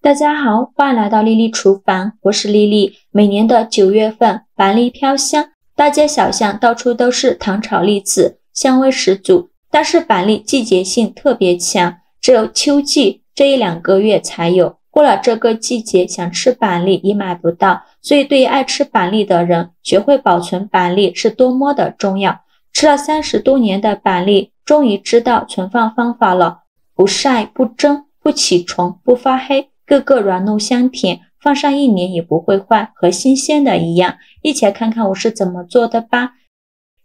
大家好，欢迎来到丽丽厨房，我是丽丽。每年的9月份，板栗飘香，大街小巷到处都是糖炒栗子，香味十足。但是板栗季节性特别强，只有秋季这1-2个月才有。过了这个季节，想吃板栗也买不到，所以对于爱吃板栗的人，学会保存板栗是多么的重要。吃了30多年的板栗，终于知道存放方法了：不晒、不蒸、不起虫、不发黑。个个软糯香甜，放上1年也不会坏，和新鲜的一样。一起来看看我是怎么做的吧。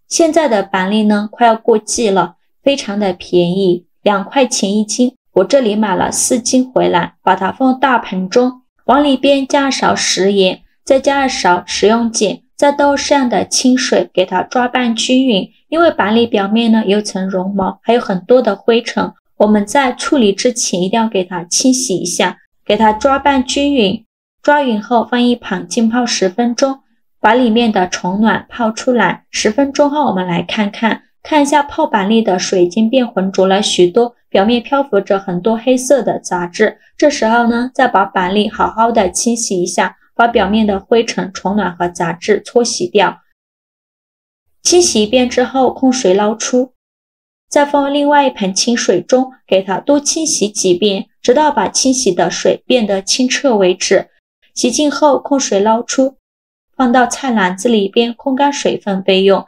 现在的板栗呢，快要过季了，非常的便宜，2块钱1斤。我这里买了4斤回来，把它放大盆中，往里边加勺食盐，再加勺食用碱，再倒适量的清水，给它抓拌均匀。因为板栗表面呢有层绒毛，还有很多的灰尘，我们在处理之前一定要给它清洗一下。给它抓拌均匀，抓匀后放一旁浸泡10分钟，把里面的虫卵泡出来。10分钟后我们来看一下泡板栗的水已经变浑浊了许多，表面漂浮着很多黑色的杂质。这时候呢，再把板栗好好的清洗一下，把表面的灰尘、虫卵和杂质搓洗掉。清洗一遍之后控水捞出，再放另外一盆清水中，给它多清洗几遍，直到把清洗的水变得清澈为止。洗净后控水捞出，放到菜篮子里边烘干水分备用。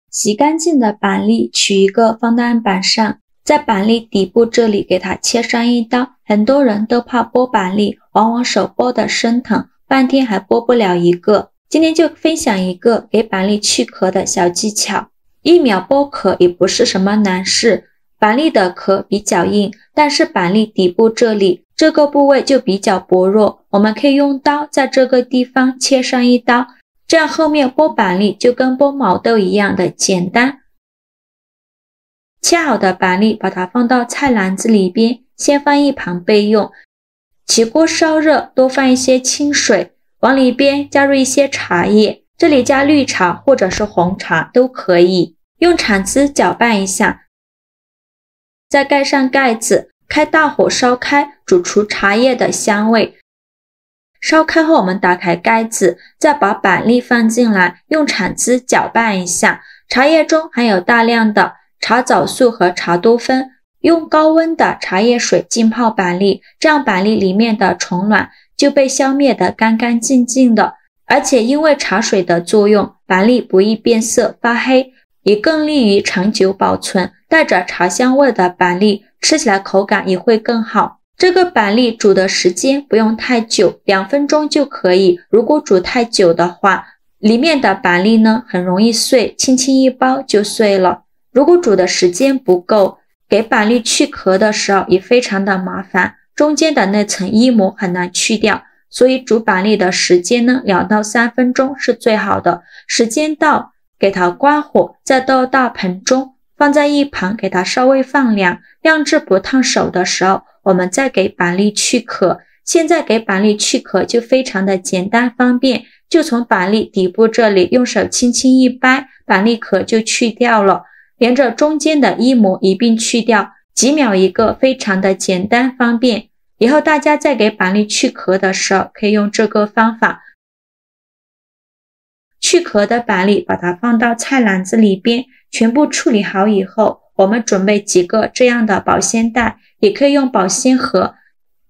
洗干净的板栗取一个放在案板上，在板栗底部这里给它切上一刀。很多人都怕剥板栗，往往手剥得生疼，半天还剥不了一个。今天就分享一个给板栗去壳的小技巧。1秒剥壳也不是什么难事。板栗的壳比较硬，但是板栗底部这个部位就比较薄弱，我们可以用刀在这个地方切上一刀，这样后面剥板栗就跟剥毛豆一样的简单。切好的板栗把它放到菜篮子里边，先放一旁备用。起锅烧热，多放一些清水，往里边加入一些茶叶，这里加绿茶或者是红茶都可以，用铲子搅拌一下，再盖上盖子，开大火烧开，煮出茶叶的香味。烧开后我们打开盖子，再把板栗放进来，用铲子搅拌一下。茶叶中含有大量的茶藻素和茶多酚，用高温的茶叶水浸泡板栗，这样板栗里面的虫卵就被消灭得干干净净的。而且因为茶水的作用，板栗不易变色发黑，也更利于长久保存。带着茶香味的板栗吃起来口感也会更好。这个板栗煮的时间不用太久，2分钟就可以。如果煮太久的话，里面的板栗呢很容易碎，轻轻一剥就碎了。如果煮的时间不够，给板栗去壳的时候也非常的麻烦，中间的那层衣膜很难去掉，所以煮板栗的时间呢2到3分钟是最好的。时间到，给它关火，再倒大盆中，放在一旁给它稍微放凉，晾至不烫手的时候，我们再给板栗去壳。现在给板栗去壳就非常的简单方便，就从板栗底部这里用手轻轻一掰，板栗壳就去掉了，连着中间的衣膜一并去掉，几秒一个，非常的简单方便。以后大家在给板栗去壳的时候可以用这个方法。去壳的板栗把它放到菜篮子里边，全部处理好以后，我们准备几个这样的保鲜袋，也可以用保鲜盒。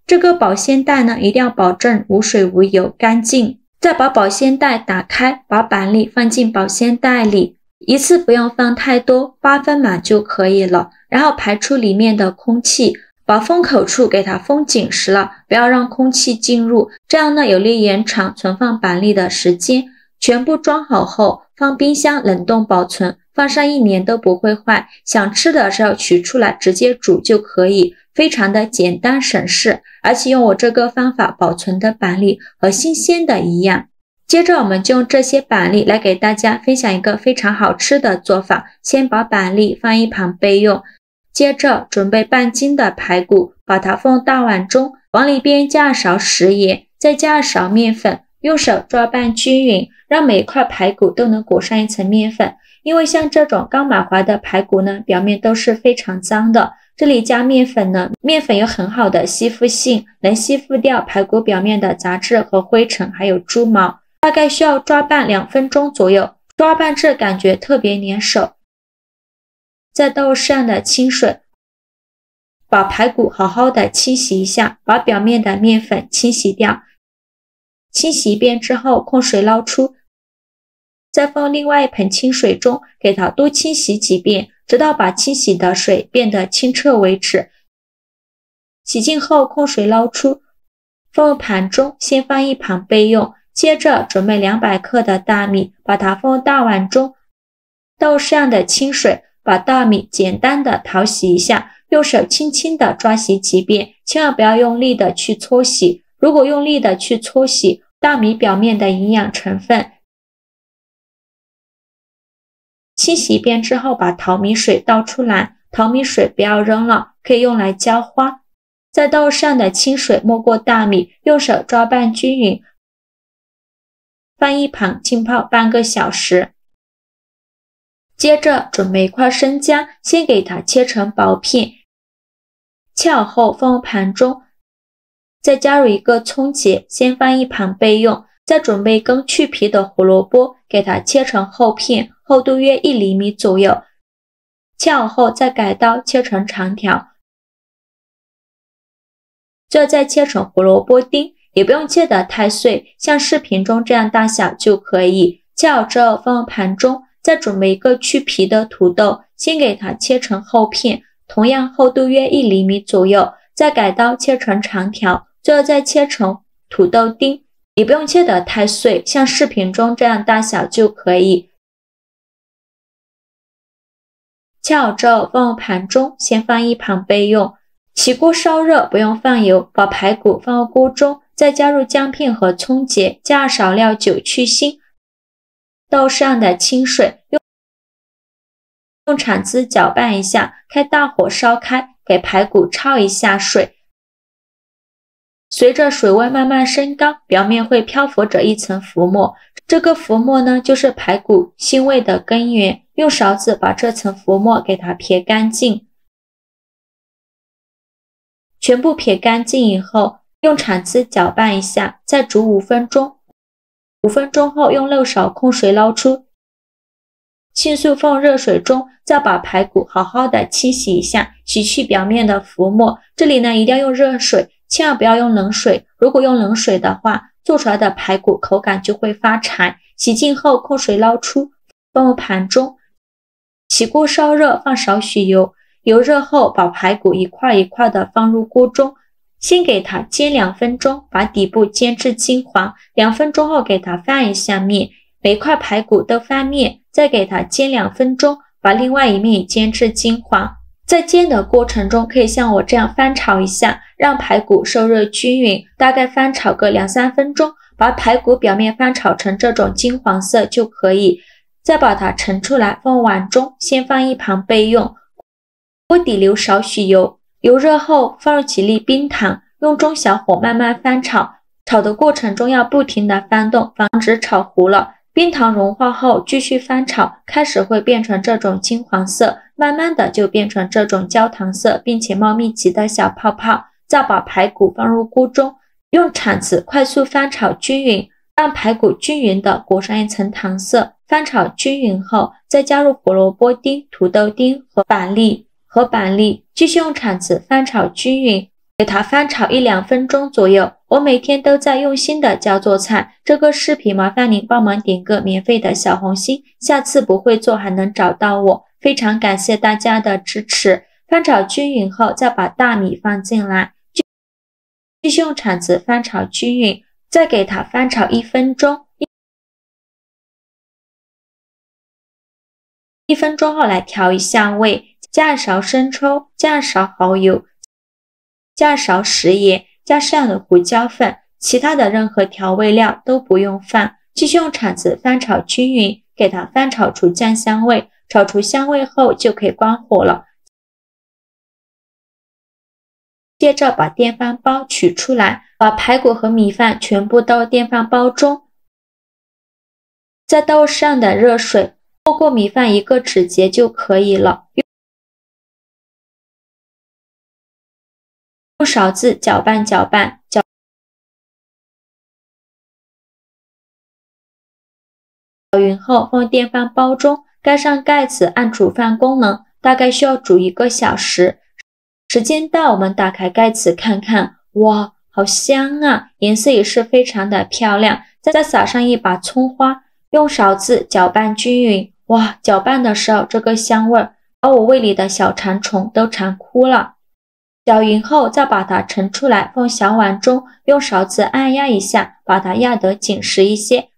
这个保鲜袋呢一定要保证无水无油干净。再把保鲜袋打开，把板栗放进保鲜袋里，一次不用放太多，8分满就可以了。然后排出里面的空气，把封口处给它封紧实了，不要让空气进入，这样呢有利延长存放板栗的时间。全部装好后放冰箱冷冻保存，放上1年都不会坏。想吃的时候取出来直接煮就可以，非常的简单省事。而且用我这个方法保存的板栗和新鲜的一样。接着我们就用这些板栗来给大家分享一个非常好吃的做法。先把板栗放一旁备用，接着准备半斤的排骨，把它放大碗中，往里边加勺食盐，再加勺面粉，用手抓拌均匀，让每一块排骨都能裹上一层面粉。因为像这种刚买回来的排骨呢，表面都是非常脏的，这里加面粉呢，面粉有很好的吸附性，能吸附掉排骨表面的杂质和灰尘，还有猪毛。大概需要抓拌2分钟左右，抓拌至感觉特别粘手。再倒适量的清水，把排骨好好的清洗一下，把表面的面粉清洗掉。清洗一遍之后，控水捞出，再放另外一盆清水中，给它多清洗几遍，直到把清洗的水变得清澈为止。洗净后控水捞出，放入盘中，先放一旁备用。接着准备200克的大米，把它放入大碗中，倒适量的清水，把大米简单的淘洗一下，用手轻轻的抓洗几遍，千万不要用力的去搓洗。如果用力的去搓洗，大米表面的营养成分。清洗一遍之后，把淘米水倒出来，淘米水不要扔了，可以用来浇花。再倒适量的清水没过大米，用手抓拌均匀，放一旁浸泡半个小时。接着准备一块生姜，先给它切成薄片，切好后放入盘中，再加入一个葱节，先放一旁备用。再准备一根去皮的胡萝卜，给它切成厚片，厚度约1厘米左右。切好后再改刀切成长条，最后再切成胡萝卜丁，也不用切得太碎，像视频中这样大小就可以。切好之后放入盘中，再准备一个去皮的土豆，先给它切成厚片，同样厚度约1厘米左右，再改刀切成长条，最后再切成土豆丁，也不用切得太碎，像视频中这样大小就可以。切好之后放入盘中，先放一旁备用。起锅烧热，不用放油，把排骨放入锅中，再加入姜片和葱节，加少料酒去腥，倒适量的清水，用铲子搅拌一下，开大火烧开，给排骨焯一下水。随着水温慢慢升高，表面会漂浮着一层浮沫，这个浮沫呢，就是排骨腥味的根源。用勺子把这层浮沫给它撇干净。全部撇干净以后，用铲子搅拌一下，再煮5分钟。5分钟后用漏勺控水捞出，迅速放热水中，再把排骨好好的清洗一下，洗去表面的浮沫。这里呢一定要用热水，千万不要用冷水，如果用冷水的话，做出来的排骨口感就会发柴。洗净后控水捞出，放入盘中。起锅烧热，放少许油，油热后把排骨一块一块的放入锅中，先给它煎2分钟，把底部煎至金黄。2分钟后给它翻一下面，每块排骨都翻面，再给它煎2分钟，把另外一面煎至金黄。在煎的过程中，可以像我这样翻炒一下，让排骨受热均匀，大概翻炒个2-3分钟，把排骨表面翻炒成这种金黄色就可以。再把它盛出来，放碗中，先放一旁备用。锅底留少许油，油热后放入几粒冰糖，用中小火慢慢翻炒。炒的过程中要不停的翻动，防止炒糊了。冰糖融化后继续翻炒，开始会变成这种金黄色，慢慢的就变成这种焦糖色，并且冒密集的小泡泡。再把排骨放入锅中，用铲子快速翻炒均匀，让排骨均匀的裹上一层糖色。翻炒均匀后，再加入胡萝卜丁、土豆丁和板栗，继续用铲子翻炒均匀，给它翻炒1-2分钟左右。我每天都在用心的教做菜，这个视频麻烦您帮忙点个免费的小红心，下次不会做还能找到我。非常感谢大家的支持。翻炒均匀后，再把大米放进来，继续用铲子翻炒均匀，再给它翻炒1分钟。1分钟后来调一下味，加1勺生抽，加1勺蚝油，加1勺食盐，加适量的胡椒粉，其他的任何调味料都不用放。继续用铲子翻炒均匀，给它翻炒出酱香味。炒出香味后就可以关火了。接着把电饭煲取出来，把排骨和米饭全部倒入电饭煲中，再倒入适量的热水，没过米饭1个指节就可以了。勺子搅拌搅拌，搅匀后放电饭煲中，盖上盖子按煮饭功能，大概需要煮1个小时。时间到，我们打开盖子看看，哇，好香啊，颜色也是非常的漂亮。再撒上一把葱花，用勺子搅拌均匀。哇，搅拌的时候这个香味把我胃里的小馋虫都馋哭了。搅匀后再把它盛出来，放小碗中，用勺子按压一下，把它压得紧实一些。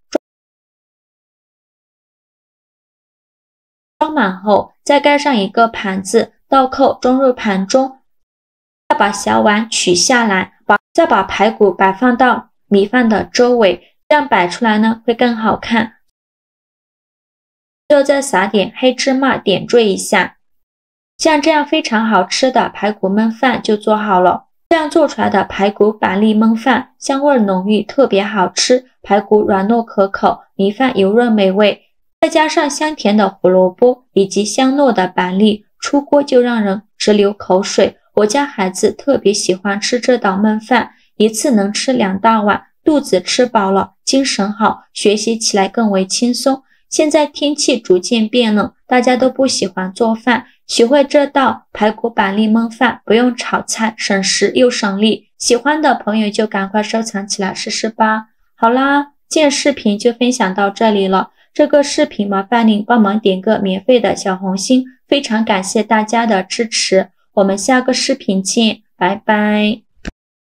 装满后，再盖上一个盘子，倒扣装入盘中，再把小碗取下来，再把排骨摆放到米饭的周围，这样摆出来呢会更好看。最后再撒点黑芝麻点缀一下，像这样非常好吃的排骨焖饭就做好了。这样做出来的排骨板栗焖饭香味浓郁，特别好吃，排骨软糯可口，米饭油润美味，再加上香甜的胡萝卜以及香糯的板栗，出锅就让人直流口水。我家孩子特别喜欢吃这道焖饭，一次能吃2大碗，肚子吃饱了，精神好，学习起来更为轻松。现在天气逐渐变冷，大家都不喜欢做饭，学会这道排骨板栗焖饭，不用炒菜，省时又省力。喜欢的朋友就赶快收藏起来试试吧。好啦，今日视频就分享到这里了。这个视频麻烦您帮忙点个免费的小红心，非常感谢大家的支持。我们下个视频见，拜拜。